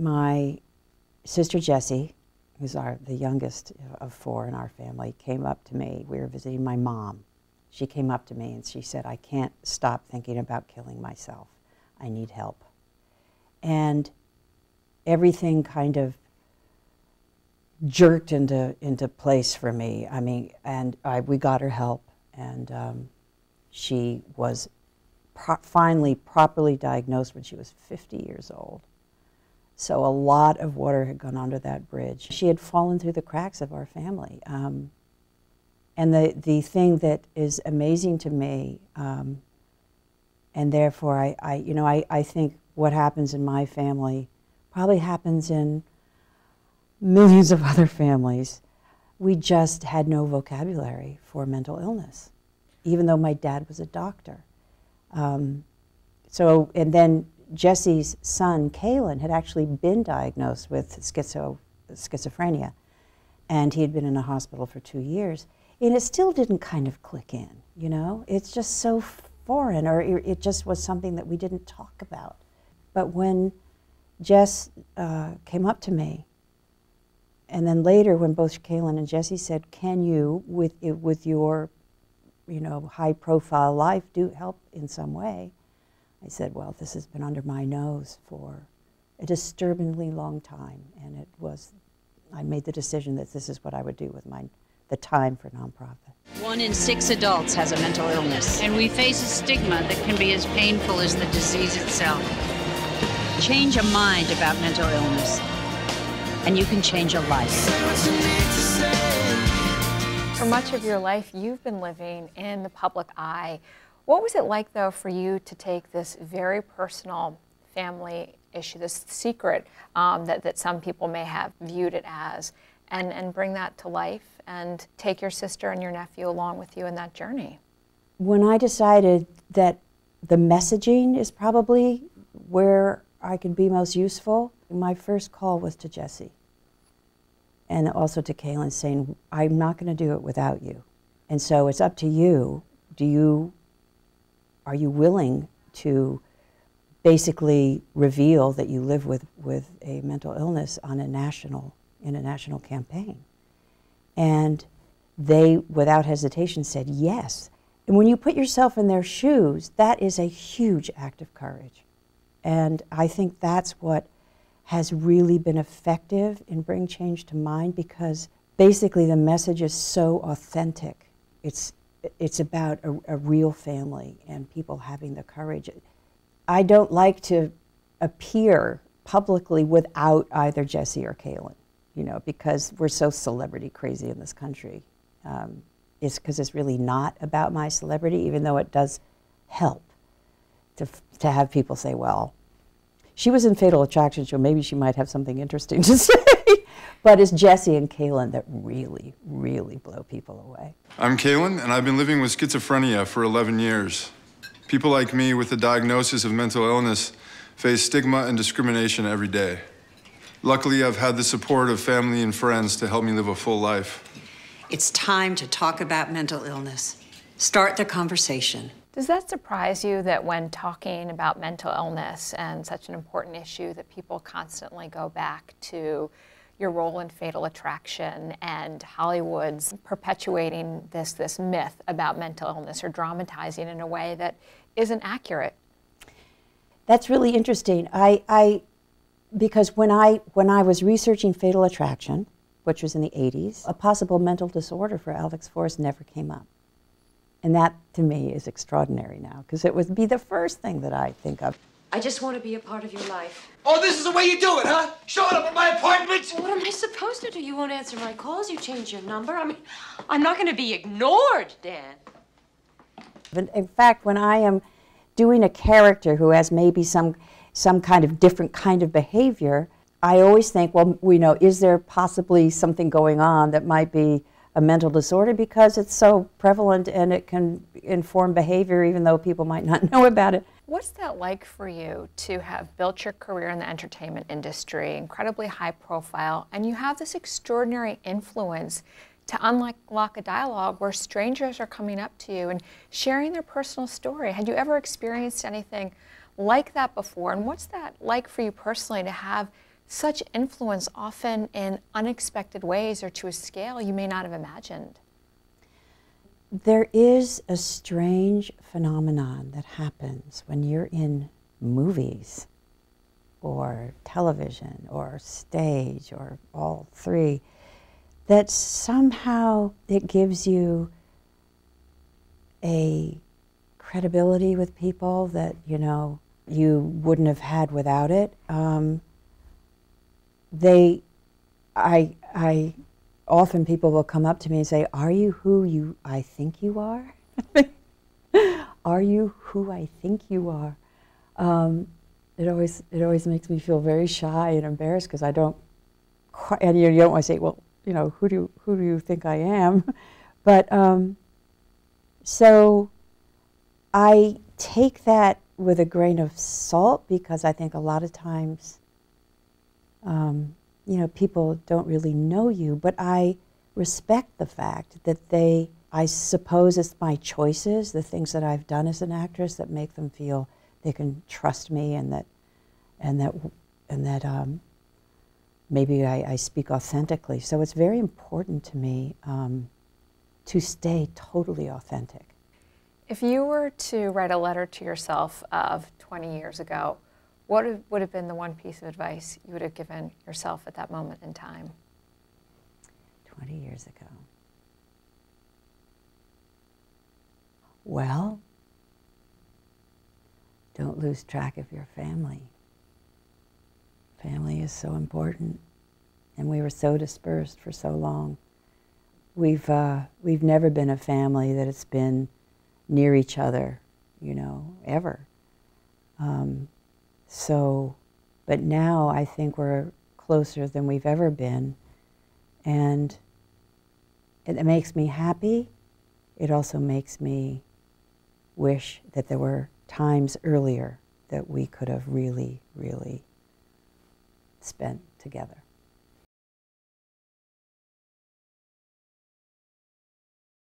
my sister Jessie, who's the youngest of 4 in our family, came up to me. We were visiting my mom. She came up to me and she said, "I can't stop thinking about killing myself. I need help." And everything kind of jerked into place for me. I mean, and we got her help, and she was finally properly diagnosed when she was 50 years old. So a lot of water had gone under that bridge. She had fallen through the cracks of our family. And the thing that is amazing to me, and therefore I think what happens in my family probably happens in millions of other families. We just had no vocabulary for mental illness, even though my dad was a doctor. And then Jessie's son, Kalen, had actually been diagnosed with schizophrenia, and he had been in a hospital for 2 years. And it still didn't kind of click in, you know? It's just so foreign, or it just was something that we didn't talk about. But when Jess came up to me, and then later when both Kalen and Jessie said, "Can you, with your, high-profile life, help in some way?" I said, "Well, this has been under my nose for a disturbingly long time," and I made the decision that this is what I would do with the time for nonprofit. 1 in 6 adults has a mental illness. And we face a stigma that can be as painful as the disease itself. Change a mind about mental illness, and you can change a life. For much of your life, you've been living in the public eye. What was it like, though, for you to take this very personal family issue, this secret that some people may have viewed it as, and bring that to life and take your sister and your nephew along with you in that journey? When I decided that the messaging is probably where I could be most useful, my first call was to Jessie and also to Kalen, saying, "I'm not going to do it without you. And so it's up to you. Are you willing to basically reveal that you live with a mental illness in a national campaign?" And they, without hesitation, said yes. And when you put yourself in their shoes, that is a huge act of courage. And I think that's what has really been effective in bringing change to mind, because basically the message is so authentic. It's about a real family and people having the courage. I don't like to appear publicly without either Jessie or Kalen, because we're so celebrity crazy in this country. It's because it's really not about my celebrity, even though it does help to have people say, "Well, she was in Fatal Attraction, so maybe she might have something interesting to say." But it's Jessie and Kalen that really, really blow people away. I'm Kalen, and I've been living with schizophrenia for 11 years. People like me with a diagnosis of mental illness face stigma and discrimination every day. Luckily, I've had the support of family and friends to help me live a full life. It's time to talk about mental illness. Start the conversation. Does that surprise you that when talking about mental illness and such an important issue that people constantly go back to your role in Fatal Attraction and Hollywood's perpetuating this myth about mental illness or dramatizing in a way that isn't accurate? That's really interesting. Because when I was researching Fatal Attraction, which was in the 80s, a possible mental disorder for Alex Forrest never came up. And that, to me, is extraordinary now, because it would be the first thing that I think of. I just want to be a part of your life. Oh, this is the way you do it, huh? Showing up at my apartment? Well, what am I supposed to do? You won't answer my calls. You change your number. I mean, I'm not going to be ignored, Dan. In fact, when I am doing a character who has maybe some kind of different kind of behavior, I always think, well, is there possibly something going on that might be a mental disorder, because it's so prevalent and it can inform behavior even though people might not know about it. What's that like for you to have built your career in the entertainment industry, incredibly high profile, and you have this extraordinary influence to unlock a dialogue where strangers are coming up to you and sharing their personal story? Had you ever experienced anything like that before? And what's that like for you personally to have such influence often in unexpected ways or to a scale you may not have imagined. There is a strange phenomenon that happens when you're in movies or television or stage or all three, that somehow it gives you a credibility with people that, you know, you wouldn't have had without it. Often people will come up to me and say, "Are you who I think you are?" Are you who I think you are? It always makes me feel very shy and embarrassed because I don't quite, and you don't want to say, well, you know, who do you think I am? But so I take that with a grain of salt because I think a lot of times, you know, people don't really know you, but I respect the fact that I suppose it's my choices, the things that I've done as an actress that make them feel they can trust me and that maybe I speak authentically. So it's very important to me to stay totally authentic. If you were to write a letter to yourself of 20 years ago, what would have been the one piece of advice you would have given yourself at that moment in time? 20 years ago. Well, don't lose track of your family. Family is so important, and we were so dispersed for so long. We've never been a family that has been near each other, you know, ever. But now I think we're closer than we've ever been, and it makes me happy. It also makes me wish that there were times earlier that we could have really, really spent together.